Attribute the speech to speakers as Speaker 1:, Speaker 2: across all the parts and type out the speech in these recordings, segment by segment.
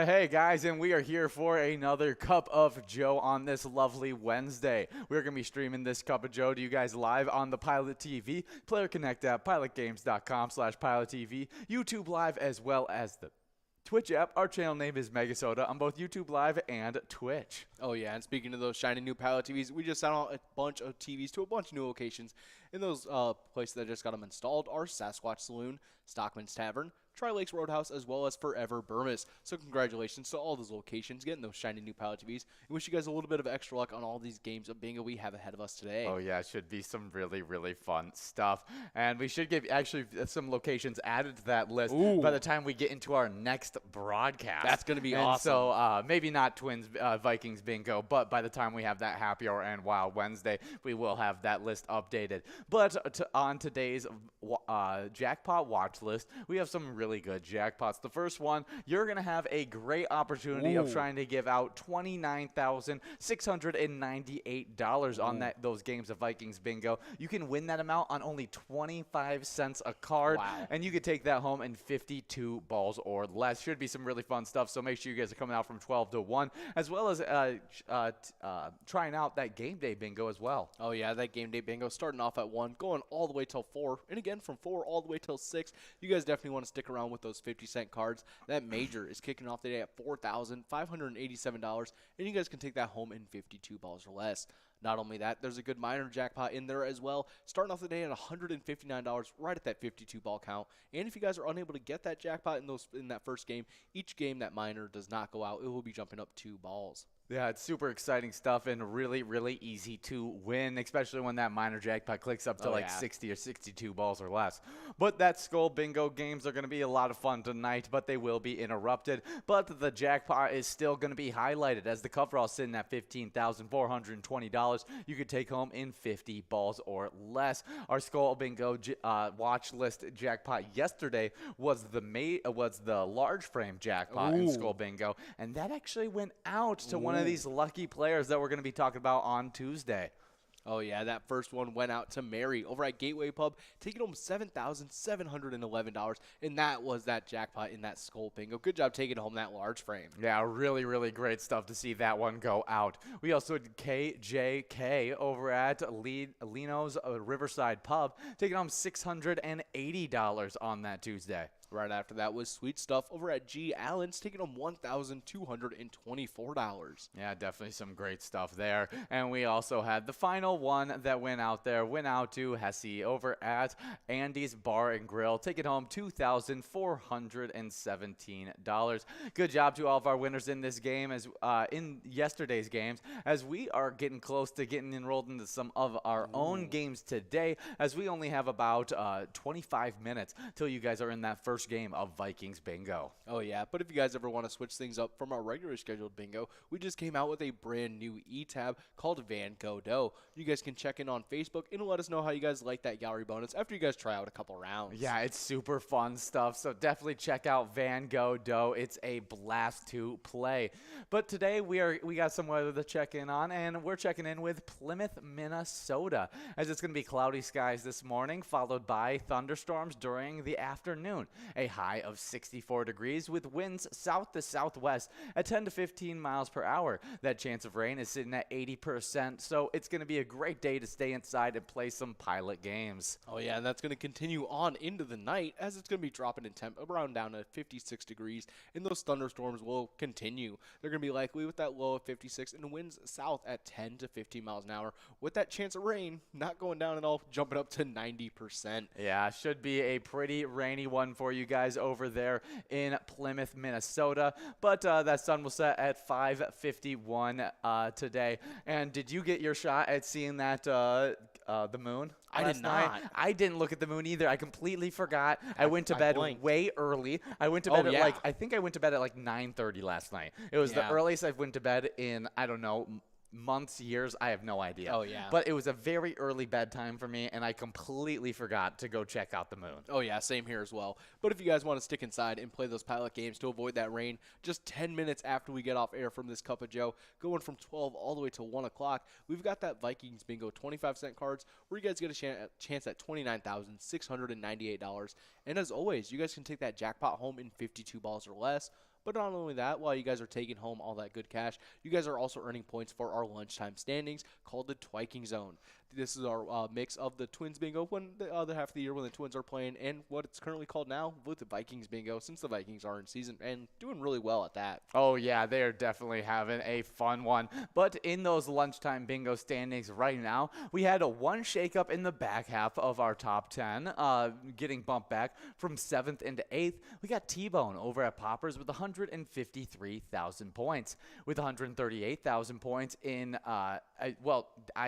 Speaker 1: Hey guys, and we are here for another Cup of Joe on this lovely Wednesday. We're going to be streaming this Cup of Joe to you guys live on the Pilot TV, Player Connect app, pilotgames.com/PilotTV, YouTube Live, as well as the Twitch app. Our channel name is MegaSota on both YouTube Live and Twitch.
Speaker 2: Oh, yeah, and speaking of those shiny new Pilot TVs, we just sent out a bunch of TVs to a bunch of new locations. In those places that just got them installed are Sasquatch Saloon, Stockman's Tavern, Tri-Lakes Roadhouse, as well as Forever Burmis. So congratulations to all those locations getting those shiny new Pilot TVs. We wish you guys a little bit of extra luck on all these games of bingo we have ahead of us today.
Speaker 1: Oh yeah, it should be some really, really fun stuff. And we should get actually some locations added to that list by the time we get into our next broadcast.
Speaker 2: That's going to be
Speaker 1: and
Speaker 2: awesome.
Speaker 1: So maybe not Twins Vikings bingo, but by the time we have that Happy Hour and Wild Wednesday, we will have that list updated. But on today's jackpot watch list, we have some really good jackpots. The first one, you're going to have a great opportunity of trying to give out $29,698 on those games of Vikings bingo. You can win that amount on only 25 cents a card, and you can take that home in 52 balls or less. Should be some really fun stuff, so make sure you guys are coming out from 12 to 1, as well as trying out that game day bingo as well.
Speaker 2: Oh, yeah, that game day bingo starting off at 1, going all the way till 4, and again from 4 all the way till 6. You guys definitely want to stick around with those 50-cent cards. That major is kicking off today at $4,587, and you guys can take that home in 52 balls or less. Not only that, there's a good minor jackpot in there as well, starting off the day at $159, right at that 52 ball count. And if you guys are unable to get that jackpot in that first game, each game that minor does not go out, it will be jumping up 2 balls.
Speaker 1: Yeah, it's super exciting stuff and really, really easy to win, especially when that minor jackpot clicks up to 60 or 62 balls or less. But that Skull Bingo games are going to be a lot of fun tonight, but they will be interrupted. But the jackpot is still going to be highlighted as the coverall sitting at $15,420. You could take home in 50 balls or less. Our Skull Bingo watch list jackpot yesterday was the large frame jackpot in Skull Bingo, and that actually went out to one of these lucky players that we're going to be talking about on Tuesday.
Speaker 2: Oh, yeah, that first one went out to Mary over at Gateway Pub, taking home $7,711, and that was that jackpot in that Skull Bingo. Good job taking home that large frame.
Speaker 1: Yeah, really, really great stuff to see that one go out. We also had KJK over at Lino's Riverside Pub, taking home $680 on that Tuesday.
Speaker 2: Right after that was Sweet Stuff over at G. Allen's, taking home $1,224.
Speaker 1: Yeah, definitely some great stuff there. And we also had the final one that went out to Hesse over at Andy's Bar and Grill, taking home $2,417. Good job to all of our winners in this game, as in yesterday's games, as we are getting close to getting enrolled into some of our own games today, as we only have about 25 minutes till you guys are in that first game of Vikings bingo.
Speaker 2: Oh yeah, but if you guys ever want to switch things up from our regular scheduled bingo, we just came out with a brand new e-tab called Van Go Do. You guys can check in on Facebook and let us know how you guys like that gallery bonus after you guys try out a couple rounds.
Speaker 1: Yeah, it's super fun stuff, so definitely check out Van Go Do. It's a blast to play. But today we got some weather to check in on, and we're checking in with Plymouth, Minnesota, as it's going to be cloudy skies this morning, followed by thunderstorms during the afternoon. A high of 64 degrees with winds south to southwest at 10 to 15 miles per hour. That chance of rain is sitting at 80%, so it's going to be a great day to stay inside and play some pilot games.
Speaker 2: Oh yeah, and that's going to continue on into the night, as it's going to be dropping in temp around down to 56 degrees, and those thunderstorms will continue. They're going to be likely with that low of 56 and winds south at 10 to 15 miles an hour, with that chance of rain not going down at all, jumping up to 90%.
Speaker 1: Yeah, should be a pretty rainy one for you guys over there in Plymouth, Minnesota. But that sun will set at 5:51 today. And did you get your shot at seeing that the moon?
Speaker 2: I did not.
Speaker 1: I didn't look at the moon either. I completely forgot. I went to bed way early. I went to bed at I think I went to bed at like 9:30 last night. It was the earliest I went to bed in, I don't know, months, years, I have no idea.
Speaker 2: Oh, yeah.
Speaker 1: But it was a very early bedtime for me, and I completely forgot to go check out the moon.
Speaker 2: Oh, yeah, same here as well. But if you guys want to stick inside and play those pilot games to avoid that rain, just 10 minutes after we get off air from this Cup of Joe, going from 12 all the way to 1 o'clock, we've got that Vikings Bingo 25-cent cards where you guys get a chance at $29,698. And as always, you guys can take that jackpot home in 52 balls or less. But not only that, while you guys are taking home all that good cash, you guys are also earning points for our lunchtime standings called the Twiking Zone. This is our mix of the Twins Bingo when the other half of the year when the Twins are playing, and what it's currently called now with the Vikings Bingo, since the Vikings are in season and doing really well at that.
Speaker 1: Oh, yeah, they are definitely having a fun one. But in those lunchtime bingo standings right now, we had a one shakeup in the back half of our top 10, getting bumped back from 7th into 8th. We got T-Bone over at Poppers with 153,000 points. With 138,000 points in, I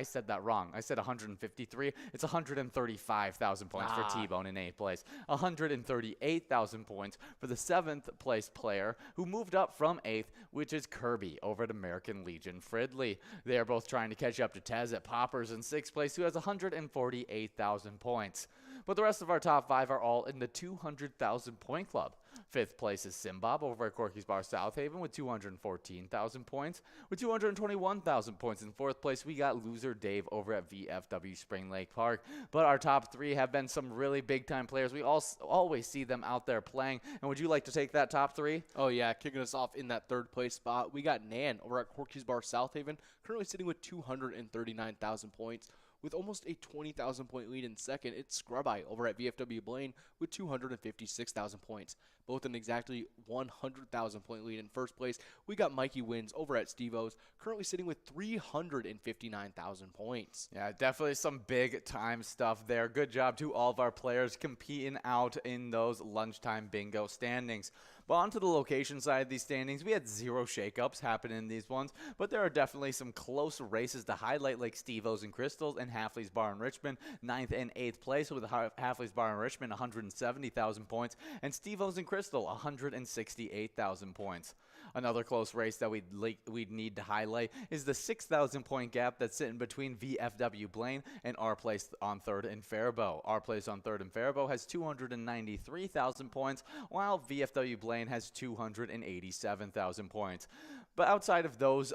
Speaker 1: said that wrong. I said 153. It's 135,000 points for T-Bone in 8th place. 138,000 points for the 7th place player who moved up from 8th, which is Kirby over at American Legion Fridley. They are both trying to catch up to Tez at Poppers in 6th place, who has 148,000 points. But the rest of our top 5 are all in the 200,000 point club. 5th place is Simbob over at Corky's Bar Southaven with 214,000 points. With 221,000 points in 4th place, we got Loser Dave over at VFW Spring Lake Park. But our top 3 have been some really big-time players. We always see them out there playing. And would you like to take that top 3?
Speaker 2: Oh, yeah. Kicking us off in that 3rd place spot, we got Nan over at Corky's Bar Southaven, currently sitting with 239,000 points. With almost a 20,000 point lead in 2nd, it's Scrub Eye over at VFW Blaine with 256,000 points. Both an exactly 100,000 point lead in 1st place. We got Mikey Wins over at Steve-O's, currently sitting with 359,000 points.
Speaker 1: Yeah, definitely some big time stuff there. Good job to all of our players competing out in those lunchtime bingo standings. But on to the location side of these standings, we had 0 shakeups happen in these ones, but there are definitely some close races to highlight, like Steve-O's and Crystals and Halfley's Bar in Richmond, 9th and 8th place, with Halfley's Bar in Richmond 170,000 points, and Steve-O's and Crystal 168,000 points. Another close race that we'd need to highlight is the 6,000 point gap that's sitting between VFW Blaine and our place on 3rd and Faribault. Our place on 3rd and Faribault has 293,000 points, while VFW Blaine has 287,000 points. But outside of those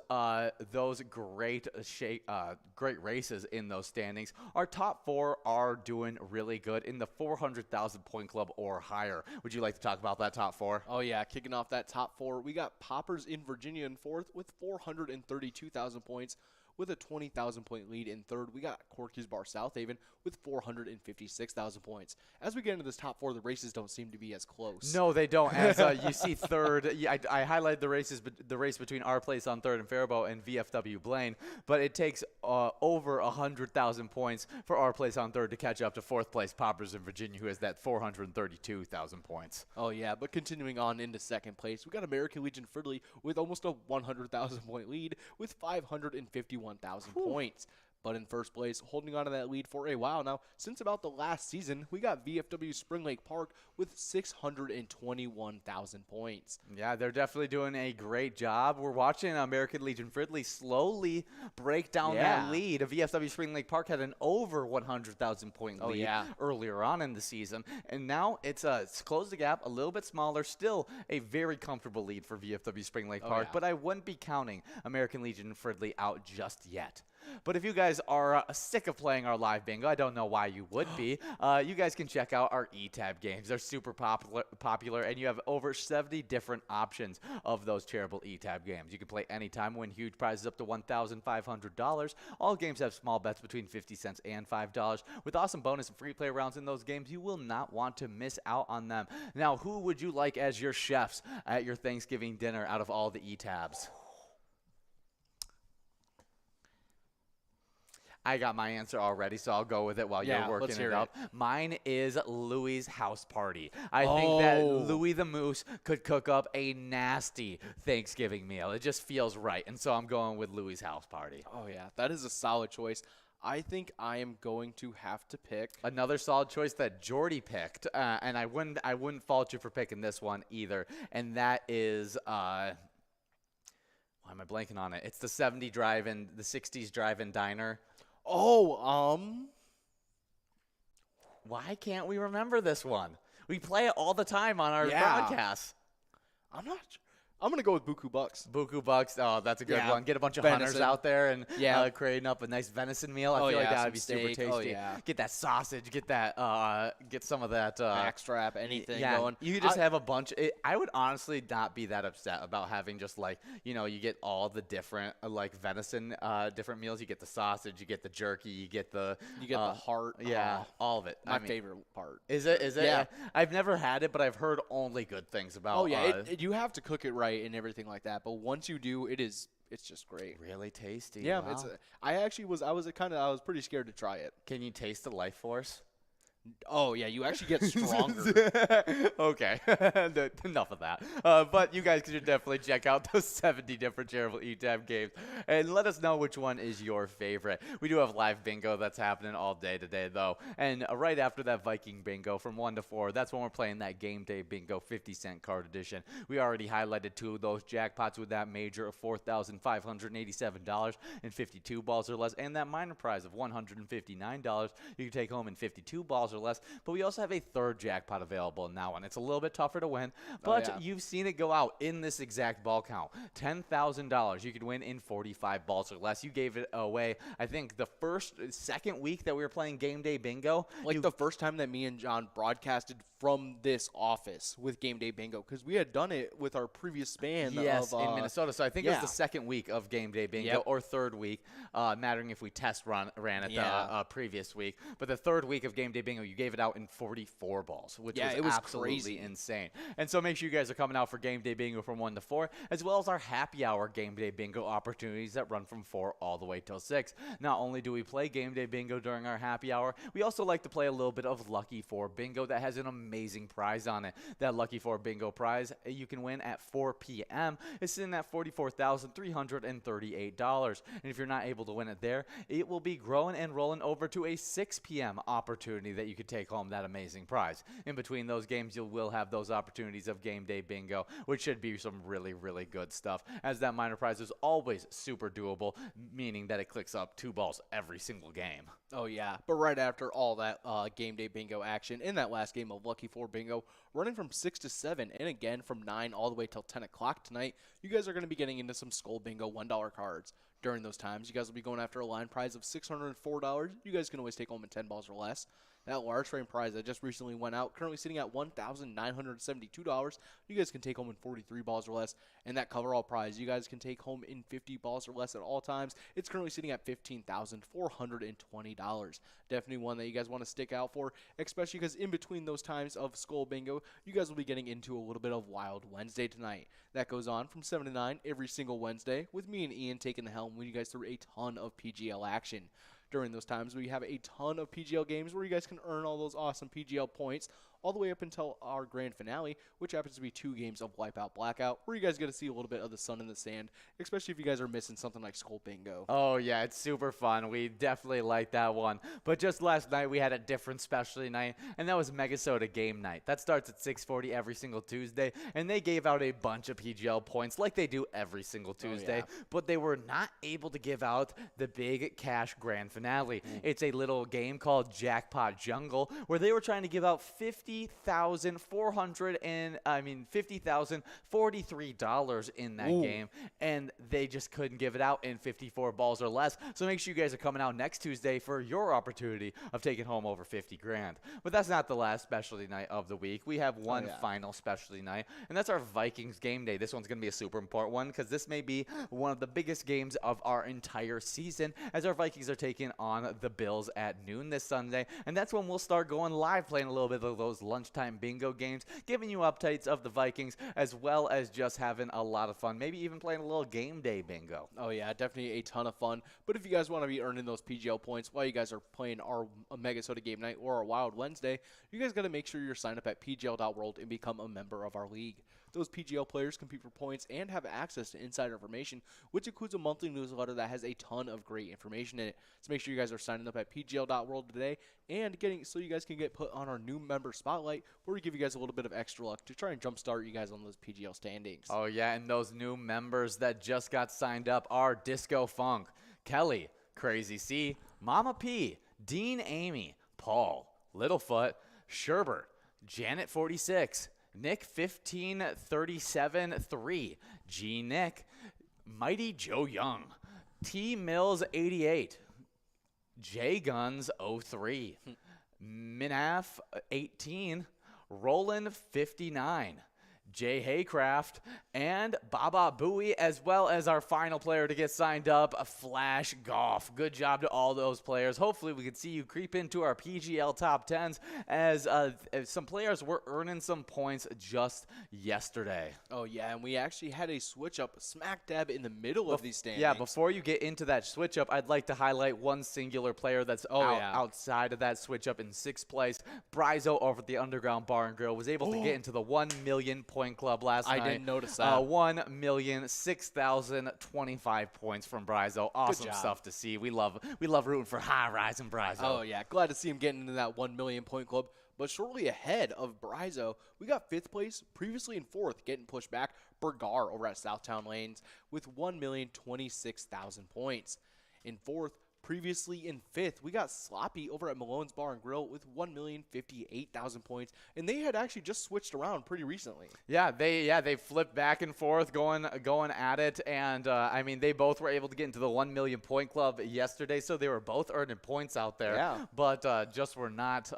Speaker 1: great races in those standings, our top 4 are doing really good in the 400,000 point club or higher. Would you like to talk about that top 4?
Speaker 2: Oh, yeah. Kicking off that top 4, we got Poppers in Virginia in 4th with 432,000 points. With a 20,000 point lead in 3rd, we got Corky's Bar Southaven with 456,000 points. As we get into this top 4, the races don't seem to be as close.
Speaker 1: No, they don't. As you see 3rd, I highlighted the race between our place on 3rd and Faribault and VFW Blaine, but it takes over 100,000 points for our place on 3rd to catch up to 4th place Poppers in Virginia, who has that 432,000 points.
Speaker 2: Oh, yeah, but continuing on into 2nd place, we got American Legion Fridley with almost a 100,000 point lead with 551,000 points. But in 1st place, holding on to that lead for a while now, since about the last season, we got VFW Spring Lake Park with 621,000 points.
Speaker 1: Yeah, they're definitely doing a great job. We're watching American Legion Fridley slowly break down that lead. VFW Spring Lake Park had an over 100,000 point lead earlier on in the season, and now it's closed the gap a little bit smaller. Still a very comfortable lead for VFW Spring Lake Park, but I wouldn't be counting American Legion Fridley out just yet. But if you guys are sick of playing our live bingo, I don't know why you would be, you guys can check out our E-Tab games. They're super popular, and you have over 70 different options of those Charitable E-Tab games. You can play anytime, win huge prizes up to $1,500. All games have small bets between 50 cents and $5. With awesome bonus and free play rounds in those games, you will not want to miss out on them. Now, who would you like as your chefs at your Thanksgiving dinner out of all the E-Tabs? I got my answer already, so I'll go with it while you're working it up. Mine is Louie's House Party. I think that Louie the Moose could cook up a nasty Thanksgiving meal. It just feels right, and so I'm going with Louie's House Party.
Speaker 2: Oh, yeah, that is a solid choice. I think I am going to have to pick
Speaker 1: another solid choice that Jordy picked, and I wouldn't fault you for picking this one either, and that is why am I blanking on it? It's the 60s drive-in diner. Why can't we remember this one? We play it all the time on our broadcasts.
Speaker 2: I'm not sure. I'm going to go with Buku Bucks.
Speaker 1: Buku Bucks. Oh, that's a good
Speaker 2: Yeah,
Speaker 1: one. Get a bunch of
Speaker 2: venison.
Speaker 1: hunters out there and
Speaker 2: Yeah.
Speaker 1: creating up a nice venison meal. I
Speaker 2: Oh,
Speaker 1: feel like
Speaker 2: yeah,
Speaker 1: that would
Speaker 2: some
Speaker 1: be super
Speaker 2: steak.
Speaker 1: tasty.
Speaker 2: Oh, yeah.
Speaker 1: Get that sausage. Get that. Get some of that.
Speaker 2: Backstrap, anything
Speaker 1: yeah,
Speaker 2: going.
Speaker 1: you just have a bunch. I would honestly not be that upset about having just like, you know, you get all the different like venison, different meals. You get the sausage, you get the jerky, you get the
Speaker 2: heart.
Speaker 1: Yeah,
Speaker 2: Oh,
Speaker 1: all of it.
Speaker 2: my favorite part.
Speaker 1: Is it? Is it?
Speaker 2: Yeah.
Speaker 1: I've never had it, but I've heard only good things about.
Speaker 2: Oh yeah, you have to cook it right and everything like that. But once you do, it's just great.
Speaker 1: Really tasty.
Speaker 2: Yeah,
Speaker 1: wow.
Speaker 2: I was pretty scared to try it.
Speaker 1: Can you taste the life force?
Speaker 2: Oh yeah, you actually get stronger.
Speaker 1: Okay, enough of that. But you guys should definitely check out those 70 different Charitable E-Time games and let us know which one is your favorite. We do have live bingo that's happening all day today, though. And right after that Viking bingo from 1 to 4, that's when we're playing that game day bingo 50-cent card edition. We already highlighted 2 of those jackpots with that major of $4,587 and 52 balls or less, and that minor prize of $159 you can take home in 52 balls or less. But we also have a third jackpot available in that one. It's a little bit tougher to win, but you've seen it go out in this exact ball count. $10,000 you could win in 45 balls or less. You gave it away, I think, the second week that we were playing game day bingo.
Speaker 2: Like the first time that me and John broadcasted from this office with game day bingo, because we had done it with our previous span.
Speaker 1: Yes, in Minnesota. So I think it was the second week of game day bingo or third week, mattering if we ran it the previous week. But the third week of game day bingo, you gave it out in 44 balls, which was absolutely
Speaker 2: crazy.
Speaker 1: insane. And so make sure you guys are coming out for game day bingo from 1 to 4, as well as our happy hour game day bingo opportunities that run from 4 all the way till 6. Not only do we play game day bingo during our happy hour, we also like to play a little bit of Lucky 4 bingo that has an amazing prize on it. That Lucky 4 bingo prize you can win at 4 p.m. is sitting at $44,338. And if you're not able to win it there, it will be growing and rolling over to a 6 p.m. opportunity that you could take home that amazing prize. In between those games, you will have those opportunities of game day bingo, which should be some really, really good stuff, as that minor prize is always super doable, meaning that it clicks up 2 balls every single game.
Speaker 2: Oh yeah, but right after all that game day bingo action, in that last game of Lucky 4 bingo, running from 6 to 7, and again from 9 all the way till 10 o'clock tonight, you guys are going to be getting into some Skull Bingo $1 cards. During those times, you guys will be going after a line prize of $604. You guys can always take home in 10 balls or less. That large frame prize that just recently went out, currently sitting at $1,972. You guys can take home in 43 balls or less. And that coverall prize, you guys can take home in 50 balls or less at all times. It's currently sitting at $15,420. Definitely one that you guys want to stick out for, especially because in between those times of Skull Bingo, you guys will be getting into a little bit of Wild Wednesday tonight. That goes on from 7 to 9 every single Wednesday, with me and Ian taking the helm when you guys through a ton of PGL action. During those times, we have a ton of PGL games where you guys can earn all those awesome PGL points all the way up until our grand finale, which happens to be 2 games of Wipeout Blackout, where you guys get to see a little bit of the sun in the sand, especially if you guys are missing something like Skull Bingo.
Speaker 1: Oh, yeah, it's super fun. We definitely like that one. But just last night, we had a different specialty night, and that was MegaSota Game Night. That starts at 6:40 every single Tuesday, and they gave out a bunch of PGL points like they do every single Tuesday, but they were not able to give out the big cash grand finale. It's a little game called Jackpot Jungle, where they were trying to give out $50,043 in that game, and they just couldn't give it out in 54 balls or less. So make sure you guys are coming out next Tuesday for your opportunity of taking home over 50 grand. But that's not the last specialty night of the week. We have one final specialty night, and that's our Vikings game day. This one's going to be a super important one because this may be one of the biggest games of our entire season, as our Vikings are taking on the Bills at noon this Sunday, and that's when we'll start going live, playing a little bit of those lunchtime bingo games, giving you updates of the Vikings, as well as just having a lot of fun, maybe even playing a little game day bingo.
Speaker 2: Oh yeah, definitely a ton of fun. But if you guys want to be earning those PGL points while you guys are playing our MegaSota Game Night or our Wild Wednesday, you guys got to make sure you're signed up at pgl.world and become a member of our league. Those PGL players compete for points and have access to insider information, which includes a monthly newsletter that has a ton of great information in it. So make sure you guys are signing up at pgl.world today and so you guys can get put on our new member spotlight, where we give you guys a little bit of extra luck to try and jumpstart you guys on those PGL standings.
Speaker 1: Oh yeah, and those new members that just got signed up are Disco Funk, Kelly, Crazy C, Mama P, Dean Amy, Paul, Littlefoot, Sherbert, Janet 46, Nick 1537-3. G Nick. Mighty Joe Young. T Mills 88. J Guns 03. Minaf 18. Roland 59. Jay Haycraft, and Baba Booey, as well as our final player to get signed up, Flash Golf. Good job to all those players. Hopefully we can see you creep into our PGL top 10s as some players were earning some points just yesterday.
Speaker 2: Oh, yeah, and we actually had a switch-up smack dab in the middle of these standings.
Speaker 1: Yeah, before you get into that switch-up, I'd like to highlight one singular player that's outside of that switch-up in 6th place. Bryzo over at the Underground Bar and Grill was able to get into the 1 million point club last night.
Speaker 2: I didn't notice that.
Speaker 1: 1,006,025 points from Bryzo. Awesome stuff to see. We love rooting for high rising Bryzo.
Speaker 2: Oh yeah, glad to see him getting into that 1 million point club. But shortly ahead of Bryzo, we got 5th place, previously in 4th, getting pushed back. Bergar over at Southtown Lanes with 1,026,000 points. In 4th, previously in 5th, we got Sloppy over at Malone's Bar and Grill with 1,058,000 points, and they had actually just switched around pretty recently.
Speaker 1: Yeah, they flipped back and forth, going at it, and I mean they both were able to get into the 1 million point club yesterday, so they were both earning points out there.
Speaker 2: Yeah.
Speaker 1: But just were not.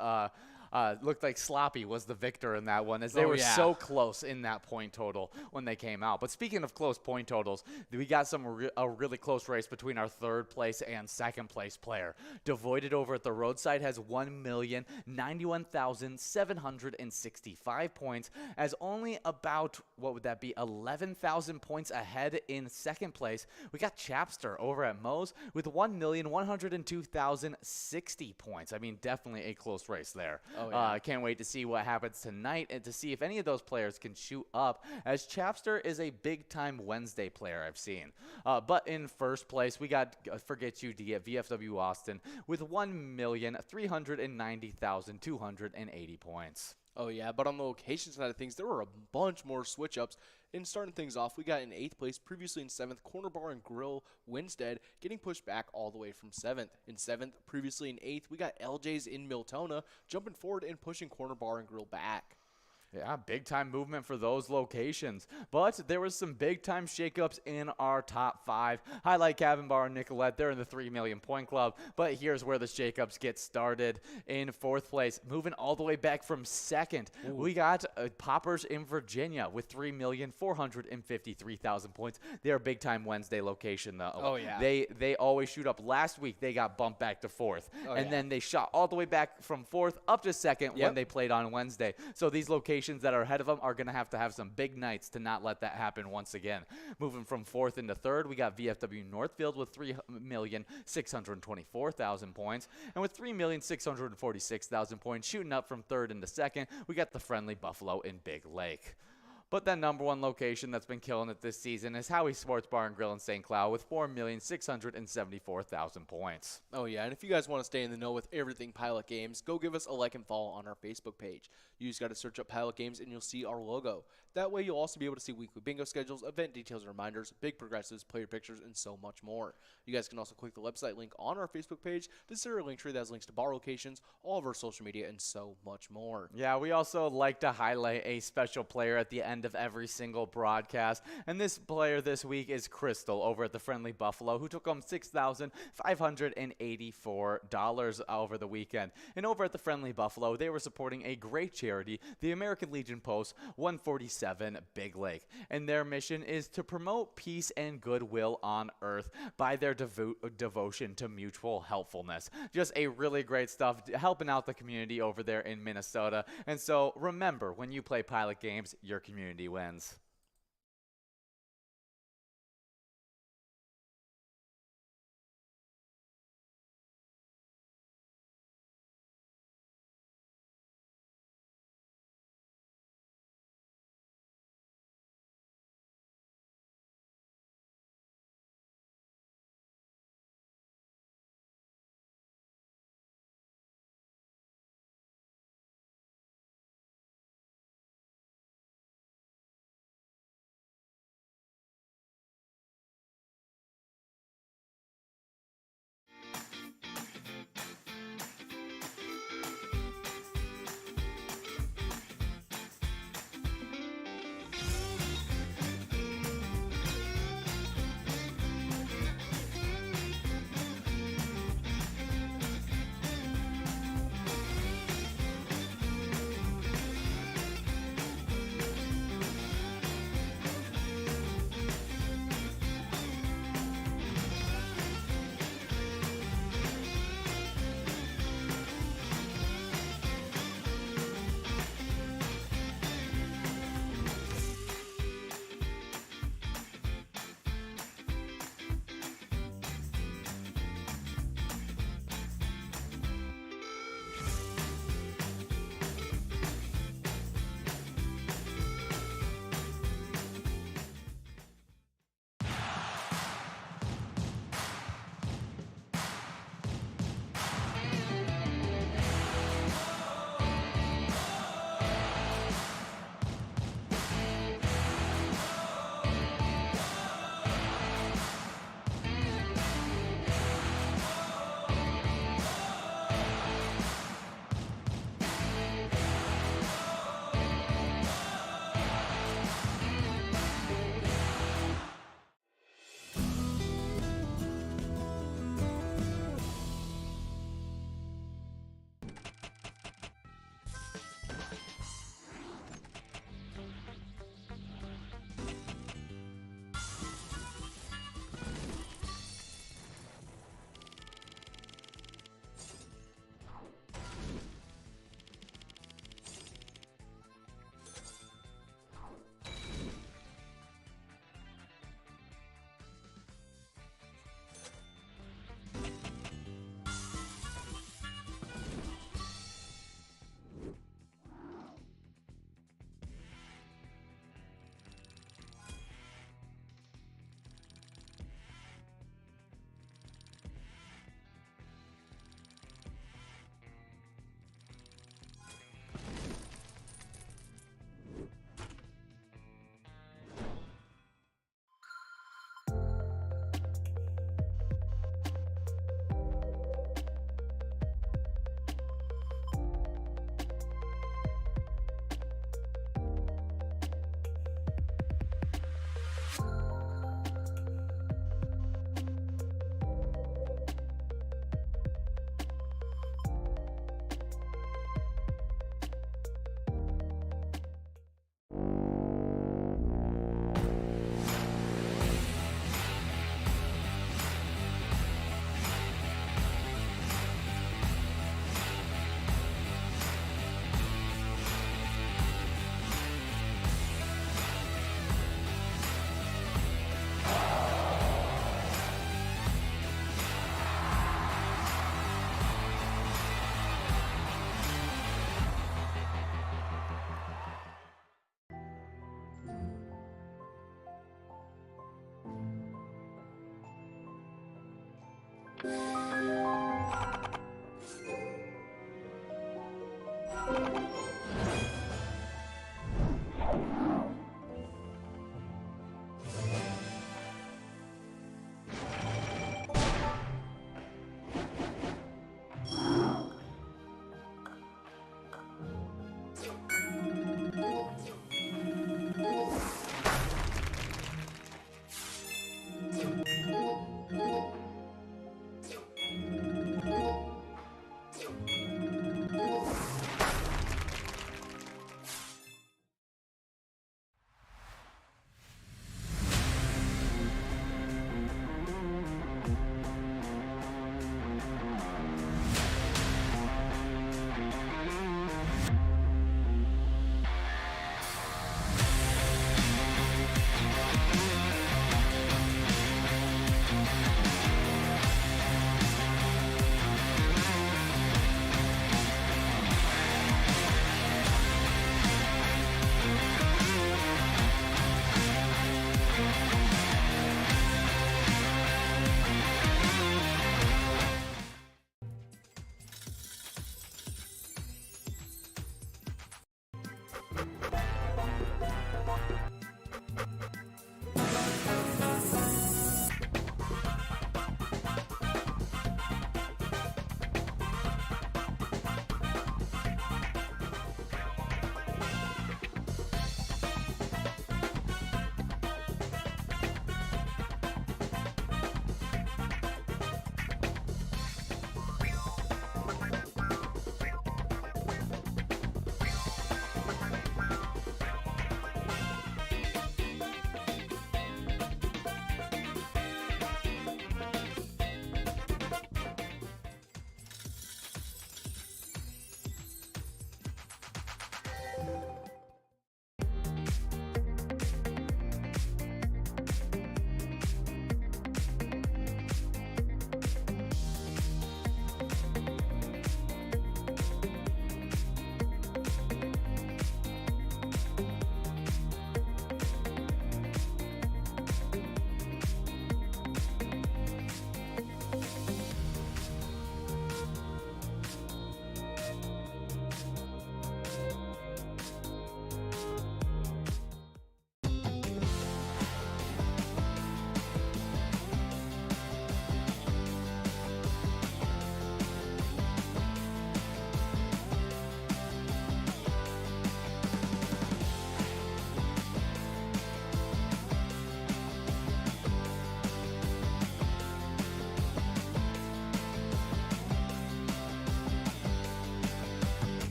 Speaker 1: Looked like Sloppy was the victor in that one, as they were so close in that point total when they came out. But speaking of close point totals, we got a really close race between our 3rd place and 2nd place player. Devoided over at the roadside has 1,091,765 points, as only about, what would that be, 11,000 points ahead in 2nd place. We got Chapster over at Moe's with 1,102,060 points. I mean, definitely a close race there.
Speaker 2: Oh, yeah.
Speaker 1: Can't wait to see what happens tonight and to see if any of those players can shoot up, as Chapster is a big-time Wednesday player I've seen. But in 1st place, we got Forget You to get VFW Austin with 1,390,280 points.
Speaker 2: Oh, yeah, but on the location side of things, there were a bunch more switch-ups. And starting things off, we got in 8th place, previously in 7th, Corner Bar and Grill Winstead, getting pushed back all the way from 7th. In 7th, previously in 8th, we got LJ's in Miltona, jumping forward and pushing Corner Bar and Grill back.
Speaker 1: Yeah, big-time movement for those locations. But there was some big-time shakeups in our top 5. Highlight Cabin Bar and Nicolette. They're in the 3 million point club. But here's where the shakeups get started. In 4th place, moving all the way back from 2nd, we got Poppers in Virginia with 3,453,000 points. They're a big-time Wednesday location, though.
Speaker 2: Oh, yeah.
Speaker 1: They always shoot up. Last week, they got bumped back to 4th. And then they shot all the way back from 4th up to 2nd when they played on Wednesday. So these locations that are ahead of them are going to have some big nights to not let that happen once again. Moving from 4th into 3rd, we got VFW Northfield with 3,624,000 points. And with 3,646,000 points shooting up from 3rd into 2nd, we got the Friendly Buffalo in Big Lake. But that number 1 location that's been killing it this season is Howie Sports Bar and Grill in St. Cloud with 4,674,000 points.
Speaker 2: Oh, yeah, and if you guys want to stay in the know with everything Pilot Games, go give us a like and follow on our Facebook page. You just got to search up Pilot Games and you'll see our logo. That way you'll also be able to see weekly bingo schedules, event details and reminders, big progressives, player pictures, and so much more. You guys can also click the website link on our Facebook page to see our link tree that has links to bar locations, all of our social media, and so much more.
Speaker 1: Yeah, we also like to highlight a special player at the end of every single broadcast. And this player this week is Crystal over at the Friendly Buffalo, who took home $6,584 over the weekend. And over at the Friendly Buffalo, they were supporting a great charity, the American Legion Post 147 Big Lake. And their mission is to promote peace and goodwill on Earth by their devotion to mutual helpfulness. Just a really great stuff, helping out the community over there in Minnesota. And so remember, when you play Pilot Games, your community wins.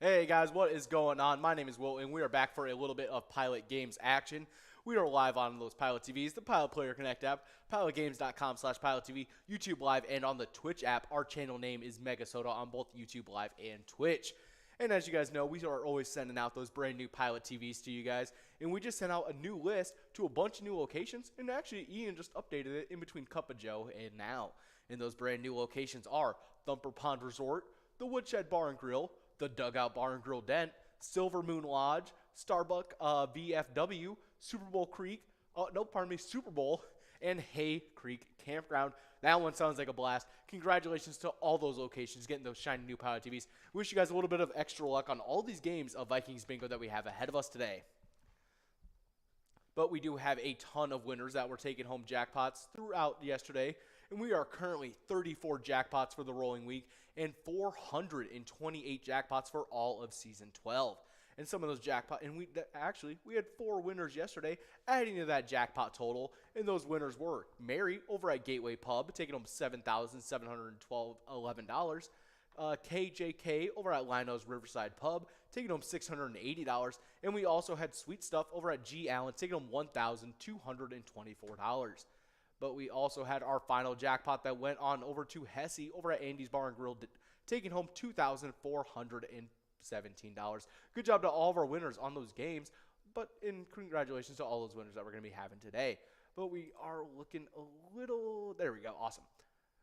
Speaker 2: Hey guys, what is going on? My name is Will, and we are back for a little bit of Pilot Games action. We are live on those Pilot TVs, the Pilot Player Connect app, pilotgames.com/PilotTV, YouTube Live, and on the Twitch app. Our channel name is MegaSota on both YouTube Live and Twitch. And as you guys know, we are always sending out those brand new Pilot TVs to you guys. And we just sent out a new list to a bunch of new locations. And actually, Ian just updated it in between Cup of Joe and now. And those brand new locations are Thumper Pond Resort, the Woodshed Bar and Grill, the Dugout Bar and Grill Dent, Silver Moon Lodge, Starbuck VFW, Super Bowl, and Hay Creek Campground. That one sounds like a blast. Congratulations to all those locations getting those shiny new Pilot TVs. Wish you guys a little bit of extra luck on all these games of Vikings Bingo that we have ahead of us today. But we do have a ton of winners that were taking home jackpots throughout yesterday. And we are currently 34 jackpots for the rolling week and 428 jackpots for all of Season 12. And some of those jackpots, and we had 4 winners yesterday adding to that jackpot total. And those winners were Mary over at Gateway Pub, taking home $7,711. KJK over at Lino's Riverside Pub, taking home $680. And we also had Sweet Stuff over at G. Allen, taking home $1,224. But we also had our final jackpot that went on over to Hesse over at Andy's Bar and Grill, taking home $2,417. Good job to all of our winners on those games, and congratulations to all those winners that we're going to be having today. But we are looking a little, there we go, awesome.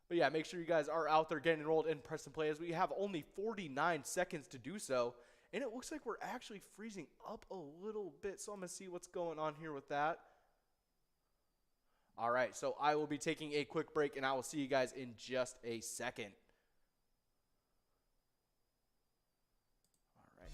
Speaker 2: But yeah, make sure you guys are out there getting enrolled in Press and Play as we have only 49 seconds to do so. And it looks like we're actually freezing up a little bit, so I'm going to see what's going on here with that. All right, so I will be taking a quick break, and I will see you guys in just a second. All right.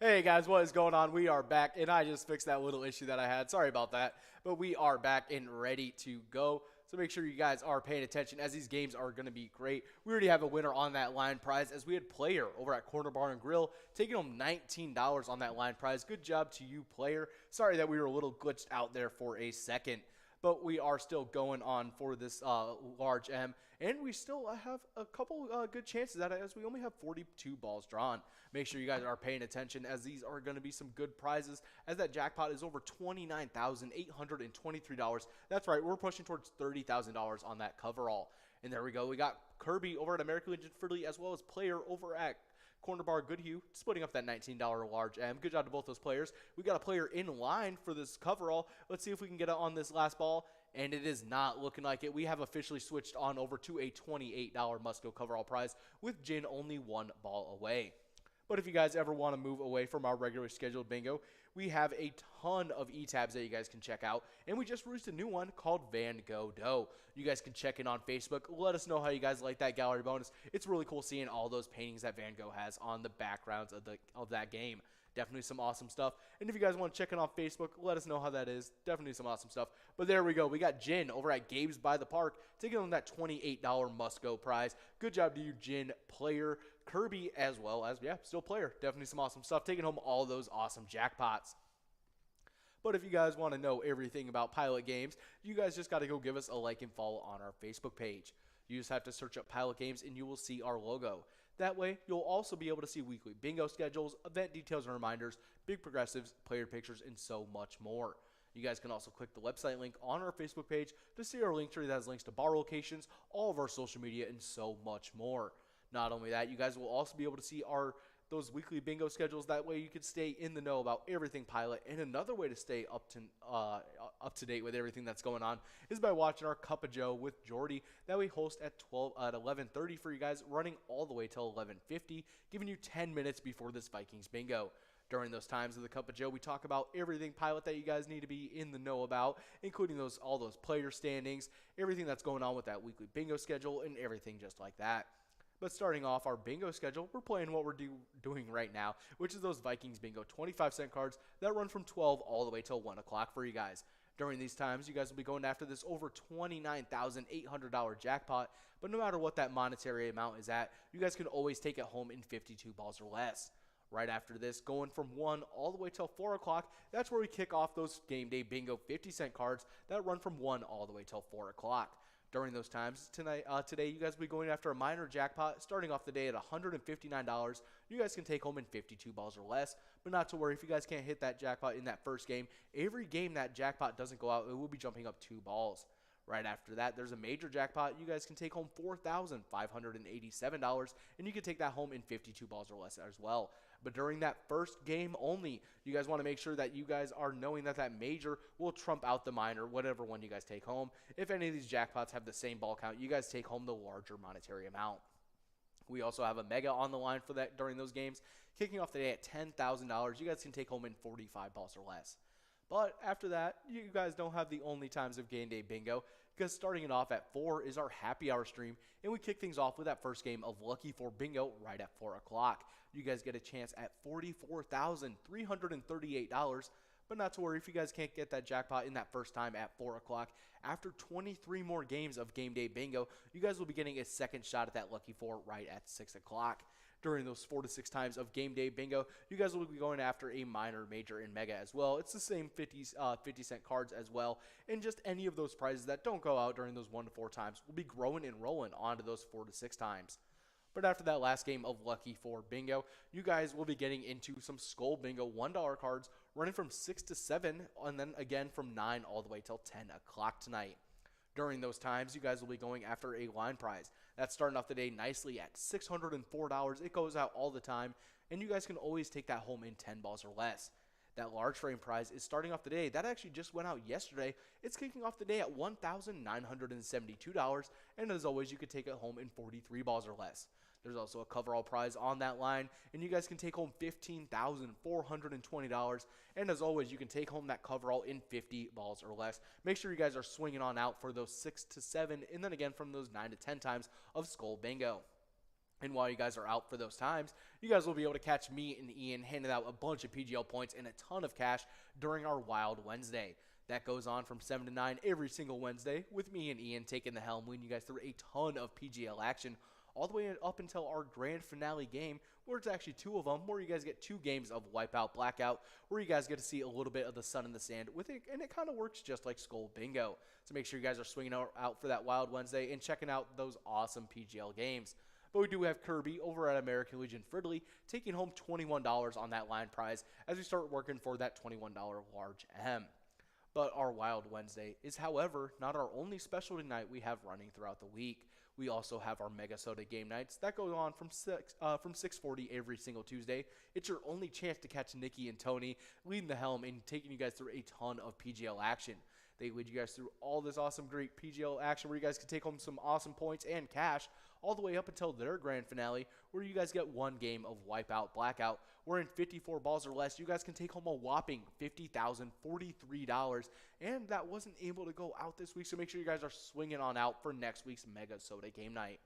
Speaker 2: Hey guys, what is going on? We are back, and I just fixed that little issue that I had. Sorry about that, but we are back and ready to go. So make sure you guys are paying attention as these games are going to be great. We already have a winner on that line prize as we had Player over at Corner Bar and Grill taking home $19 on that line prize. Good job to you, Player. Sorry that we were a little glitched out there for a second. But we are still going on for this large M, and we still have a couple good chances at it as we only have 42 balls drawn. Make sure you guys are paying attention as these are going to be some good prizes as that jackpot is over $29,823. That's right, we're pushing towards $30,000 on that coverall. And there we go. We got Kirby over at American Legion Fridley as well as Player over at Corner Bar Goodhue, splitting up that $19 large M. Good job to both those players. We got a player in line for this coverall. Let's see if we can get it on this last ball, and it is not looking like it. We have officially switched on over to a $28 must-go coverall prize with Jin only 1 ball away. But if you guys ever want to move away from our regularly scheduled bingo, we have a ton of e-tabs that you guys can check out. And we just released a new one called Van Gogh Dough. You guys can check in on Facebook. Let us know how you guys like that gallery bonus. It's really cool seeing all those paintings that Van Gogh has on the backgrounds of that game. Definitely some awesome stuff. And if you guys want to check in on Facebook, let us know how that is. Definitely some awesome stuff. But there we go. We got Jin over at Gabe's by the Park taking on that $28 must-go prize. Good job to you, Jin, Player, Kirby, as well as, yeah, still Player. Definitely some awesome stuff. Taking home all those awesome jackpots. But if you guys want to know everything about Pilot Games, you guys just got to go give us a like and follow on our Facebook page. You just have to search up Pilot Games and you will see our logo. That way, you'll also be able to see weekly bingo schedules, event details and reminders, big progressives, player pictures, and so much more. You guys can also click the website link on our Facebook page to see our link tree that has links to bar locations, all of our social media, and so much more. Not only that, you guys will also be able to see those weekly bingo schedules. That way you can stay in the know about everything Pilot. And another way to stay up to date with everything that's going on is by watching our Cup of Joe with Jordy that we host at 11:30 for you guys, running all the way till 11:50, giving you 10 minutes before this Vikings bingo. During those times of the Cup of Joe, we talk about everything Pilot that you guys need to be in the know about, including all those player standings, everything that's going on with that weekly bingo schedule, and everything just like that. But starting off our bingo schedule, we're playing what we're doing right now, which is those Vikings bingo 25-cent cards that run from 12 all the way till 1 o'clock for you guys. During these times, you guys will be going after this over $29,800 jackpot, but no matter what that monetary amount is at, you guys can always take it home in 52 balls or less. Right after this, going from 1 all the way till 4 o'clock, that's where we kick off those game day bingo 50-cent cards that run from 1 all the way till 4 o'clock. During those times, today, you guys will be going after a minor jackpot, starting off the day at $159. You guys can take home in 52 balls or less, but not to worry if you guys can't hit that jackpot in that first game. Every game that jackpot doesn't go out, it will be jumping up 2 balls. Right after that, there's a major jackpot. You guys can take home $4,587, and you can take that home in 52 balls or less as well. But during that first game only, you guys want to make sure that you guys are knowing that that major will trump out the minor, whatever one you guys take home. If any of these jackpots have the same ball count, you guys take home the larger monetary amount. We also have a mega on the line for that during those games. Kicking off the day at $10,000, you guys can take home in 45 balls or less. But after that, you guys don't have the only times of game day bingo, because starting it off at 4 is our happy hour stream, and we kick things off with that first game of Lucky 4 Bingo right at 4 o'clock. You guys get a chance at $44,338, but not to worry if you guys can't get that jackpot in that first time at 4 o'clock. After 23 more games of game day bingo, you guys will be getting a second shot at that Lucky 4 right at 6 o'clock. During those 4 to 6 times of game day bingo, you guys will be going after a minor, major, and mega as well. It's the same 50-cent cards as well, and just any of those prizes that don't go out during those 1 to 4 times will be growing and rolling onto those 4 to 6 times. But after that last game of Lucky 4 Bingo, you guys will be getting into some Skull Bingo $1 cards running from 6 to 7, and then again from 9 all the way till 10 o'clock tonight. During those times, you guys will be going after a line prize. That's starting off the day nicely at $604. It goes out all the time, and you guys can always take that home in 10 balls or less. That large frame prize is starting off the day. That actually just went out yesterday. It's kicking off the day at $1,972, and as always, you can take it home in 43 balls or less. There's also a coverall prize on that line, and you guys can take home $15,420. And as always, you can take home that coverall in 50 balls or less. Make sure you guys are swinging on out for those 6 to 7, and then again from those 9 to 10 times of Skull Bingo. And while you guys are out for those times, you guys will be able to catch me and Ian handing out a bunch of PGL points and a ton of cash during our Wild Wednesday. That goes on from 7 to 9 every single Wednesday, with me and Ian taking the helm, leading you guys through a ton of PGL action, all the way up until our grand finale game, where it's actually 2 of them, where you guys get 2 games of Wipeout Blackout, where you guys get to see a little bit of the sun in the sand with it, and it kind of works just like Skull Bingo. So make sure you guys are swinging out for that Wild Wednesday and checking out those awesome PGL games. But we do have Kirby over at American Legion Fridley taking home $21 on that line prize as we start working for that $21 large M. But our Wild Wednesday is, however, not our only specialty night we have running throughout the week. We also have our MegaSota game nights that go on from 6:40 every single Tuesday. It's your only chance to catch Nikki and Tony leading the helm and taking you guys through a ton of PGL action. They lead you guys through all this awesome, great PGL action where you guys can take home some awesome points and cash all the way up until their grand finale, where you guys get 1 game of Wipeout Blackout, where in 54 balls or less, you guys can take home a whopping $50,043, and that wasn't able to go out this week, so make sure you guys are swinging on out for next week's MegaSota game night.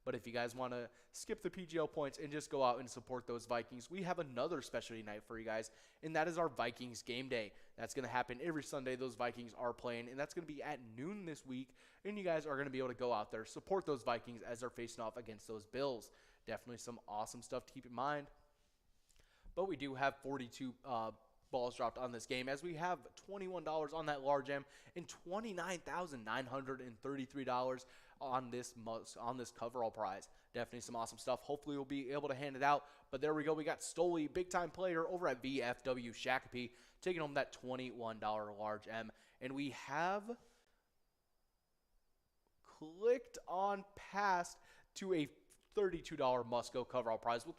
Speaker 2: But if you guys want to skip the PGL points and just go out and support those Vikings, we have another specialty night for you guys, and that is our Vikings game day. That's going to happen every Sunday. Those Vikings are playing, and that's going to be at noon this week, and you guys are going to be able to go out there, support those Vikings as they're facing off against those Bills. Definitely some awesome stuff to keep in mind. But we do have 42 balls dropped on this game, as we have $21 on that large M and $29,933 on this coverall prize. Definitely some awesome stuff. Hopefully we'll be able to hand it out. But there we go. We got Stoli, big time player over at VFW Shakopee, taking home that $21 large M. And we have clicked on past to a $32 must-go coverall prize with